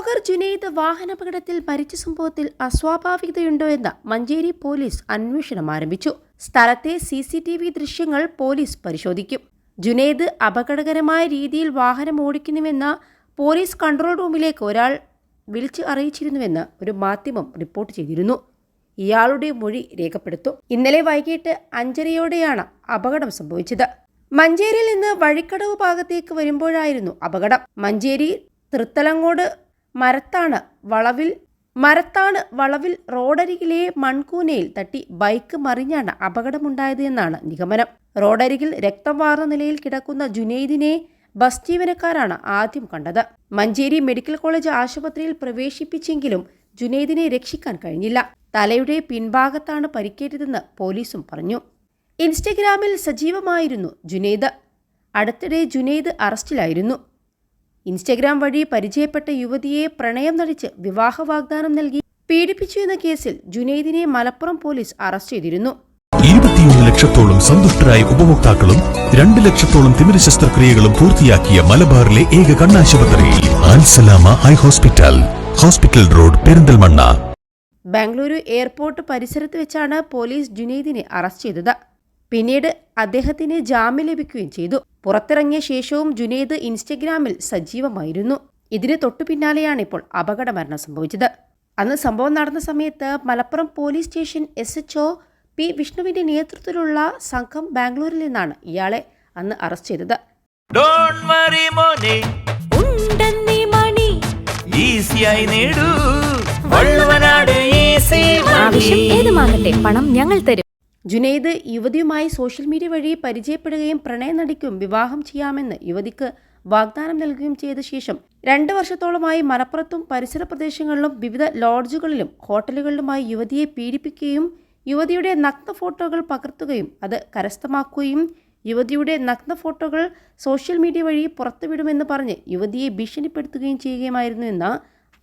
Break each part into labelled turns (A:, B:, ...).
A: Blogger Junaid വാഹനാപകടത്തിൽ മരിച്ച സംഭവത്തിൽ അസ്വാഭാവികതയുണ്ടോ എന്ന മഞ്ചേരി പോലീസ് അന്വേഷണം ആരംഭിച്ചു. സ്ഥലത്തെ CCTV ദൃശ്യങ്ങൾ പോലീസ് പരിശോധിക്കും. ജുനൈദ് അപകടകരമായ രീതിയിൽ വാഹനം ഓടിക്കുന്നുവെന്ന പോലീസ് കൺട്രോൾ റൂമിലേക്ക് ഒരാൾ വിളിച്ച് അറിയിച്ചിരുന്നുവെന്ന് ഒരു മാധ്യമം റിപ്പോർട്ട് ചെയ്തിരുന്നു. ഇയാളുടെ മൊഴി രേഖപ്പെടുത്തും. ഇന്നലെ വൈകിട്ട് 5:30യോടെയാണ് അപകടം സംഭവിച്ചത്. മഞ്ചേരിയിൽ നിന്ന് വഴിക്കടവ് ഭാഗത്തേക്ക് വരുമ്പോഴായിരുന്നു അപകടം. മഞ്ചേരി തൃത്തലങ്ങോട് മരത്താണ് വളവിൽ റോഡരികിലെ മൺകൂനയിൽ തട്ടി ബൈക്ക് മറിഞ്ഞാണ് അപകടമുണ്ടായത് എന്നാണ് നിഗമനം. റോഡരികിൽ രക്തം വാർന്ന നിലയിൽ കിടക്കുന്ന ജുനൈദിനെ ബസ് ജീവനക്കാരാണ് ആദ്യം കണ്ടത്. മഞ്ചേരി മെഡിക്കൽ കോളേജ് ആശുപത്രിയിൽ പ്രവേശിപ്പിച്ചെങ്കിലും ജുനൈദിനെ രക്ഷിക്കാൻ കഴിഞ്ഞില്ല. തലയുടെ പിൻഭാഗത്താണ് പരിക്കേറ്റതെന്ന് പോലീസും പറഞ്ഞു. ഇൻസ്റ്റഗ്രാമിൽ സജീവമായിരുന്നു ജുനൈദ്. അടുത്തിടെ ജുനൈദ് അറസ്റ്റിലായിരുന്നു. ഇൻസ്റ്റഗ്രാം വഴി പരിചയപ്പെട്ട യുവതിയെ പ്രണയം നടിച്ച് വിവാഹ വാഗ്ദാനം നൽകി പീഡിപ്പിച്ചു എന്ന കേസിൽ ജുനൈദിനെ മലപ്പുറം പോലീസ് അറസ്റ്റ് ചെയ്തിരുന്നു.
B: 21 ലക്ഷത്തോളം സന്തുഷ്ടരായ ഉപഭോക്താക്കളും 2 ലക്ഷത്തോളം തിമിര ശസ്ത്രക്രിയകളും പൂർത്തിയാക്കിയ മലബാറിലെ ഏക കണ്ണാശുപത്രി Al Salama eye hospital road, Perinthalmanna.
A: Bengaluru airport പരിസരത്ത് വെച്ചാണ് പോലീസ് ജുനൈദിനെ അറസ്റ്റ് ചെയ്തത്. പിന്നീട് അദ്ദേഹത്തിന് ജാമ്യം ലഭിക്കുകയും ചെയ്തു. പുറത്തിറങ്ങിയ ശേഷവും ജുനൈദ് ഇൻസ്റ്റഗ്രാമിൽ സജീവമായിരുന്നു. ഇതിന് തൊട്ടു പിന്നാലെയാണ് ഇപ്പോൾ അപകടമരണം സംഭവിച്ചത്. അന്ന് സംഭവം നടന്ന സമയത്ത് Malappuram police station SHO P വിഷ്ണുവിന്റെ നേതൃത്വത്തിലുള്ള സംഘം ബാംഗ്ലൂരിൽ നിന്നാണ് ഇയാളെ അന്ന് അറസ്റ്റ് ചെയ്തത്.
C: പണം ഞങ്ങൾ തരും.
A: ജുനൈദ് യുവതിയുമായി സോഷ്യൽ മീഡിയ വഴി പരിചയപ്പെടുകയും പ്രണയം നടിക്കും വിവാഹം ചെയ്യാമെന്ന് യുവതിക്ക് വാഗ്ദാനം നൽകുകയും ചെയ്ത ശേഷം 2 വർഷത്തോളമായി മലപ്പുറത്തും പരിസര പ്രദേശങ്ങളിലും വിവിധ ലോഡ്ജുകളിലും ഹോട്ടലുകളിലുമായി യുവതിയെ പീഡിപ്പിക്കുകയും യുവതിയുടെ നഗ്ന ഫോട്ടോകൾ പകർത്തുകയും അത് കരസ്ഥമാക്കുകയും യുവതിയുടെ നഗ്ന ഫോട്ടോകൾ സോഷ്യൽ മീഡിയ വഴി പുറത്തുവിടുമെന്ന് പറഞ്ഞ് യുവതിയെ ഭീഷണിപ്പെടുത്തുകയും ചെയ്യുകയുമായിരുന്നു എന്ന്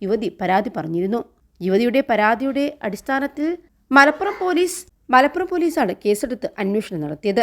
A: യുവതി പരാതി പറഞ്ഞിരുന്നു. യുവതിയുടെ പരാതിയുടെ അടിസ്ഥാനത്തിൽ മലപ്പുറം പോലീസാണ് കേസെടുത്ത് അന്വേഷണം നടത്തിയത്.